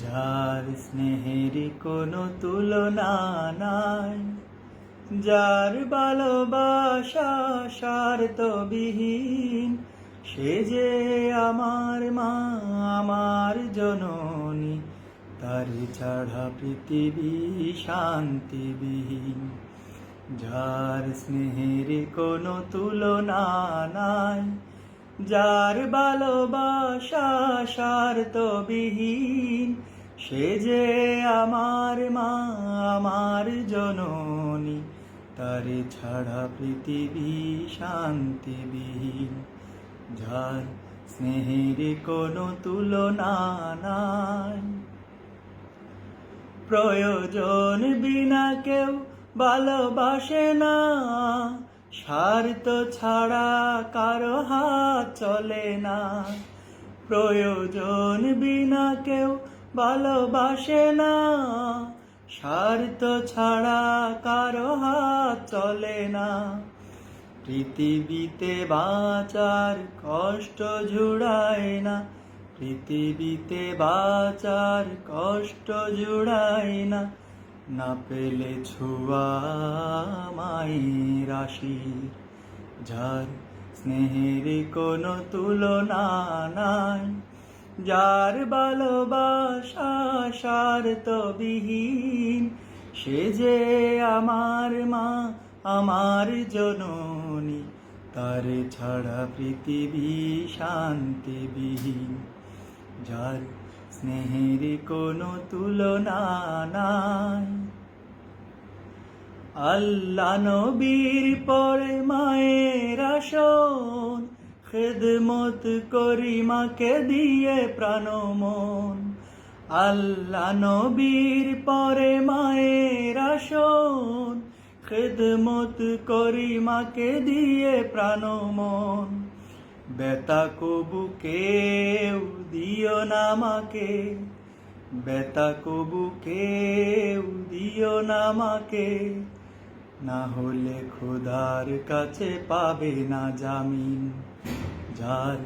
যার স্নেহের কোনো তুলনা নাই, যার ভালোবাসা স্বার্থবিহীন, সে যে আমার মা, আমার জননী, তার ছাড়া পৃথিবী শান্তিবিহীন। যার স্নেহের কোনো তুলনা নাই, যার ভালোবাসা স্বার্থবিহীন, সে যে আমার মা, আমার জননী, তার ছাড়া পৃথিবী শান্তিবিহীন। যার স্নেহের কোনো তুলনা নাই। প্রয়োজন বিনা কেউ ভালোবাসে না, স্বার্থ ছাড়া কারো হাত চলে না। প্রয়োজন বিনা কেউ ভালোবাসে না, স্বার্থ ছাড়া কারো হাত চলে না। পৃথিবীতে বাঁচার কষ্ট জুড়ায় না, পৃথিবীতে বাঁচার কষ্ট জুড়ায় না, না পেলে ছোঁয়া মায়ের আশির। যার স্নেহের কোনো তুলনা নাই, যার ভালোবাসা স্বার্থবিহীন, সে যে আমার মা, আমার জননী, তার ছাড়া পৃথিবী শান্তিবিহীন। যার স্নেহের কোনো তুলনা নাই। আল্লাহ নবীর পরে মায়ের আসন, খেদমত করি মাকে দিয়ে প্রাণ মন। আল্লাহ নবীর পরে মায়ের আসন, খেদমত করি মাকে দিয়ে প্রাণ মন। বেতা কবু কেউ দিও না মাকে, বেতা কবু কেউ দিও না মাকে, না হলে খোদার কাছে পাবে না জামিন। যার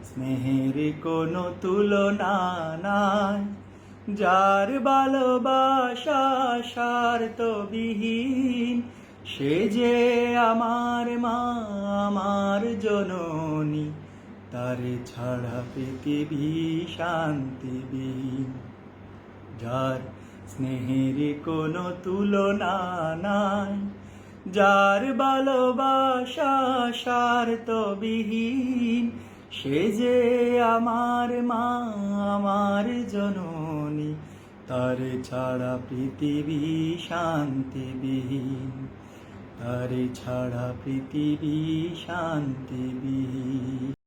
স্নেহের কোনো তুলনা নাই, যার ভালোবাসা স্বার্থবিহীন, সে যে আমার মা, আমার জননী, তার ছাড়া পৃথিবী শান্তিবিহীন। যার স্নেহের কোনো তুলনা নাই, যার ভালোবাসা স্বার্থবিহীন, সে যে আমার মা, আমার জননী, তার ছাড়া পৃথিবী শান্তিবিহীন, তার ছাড়া পৃথিবী শান্তিবিহীন।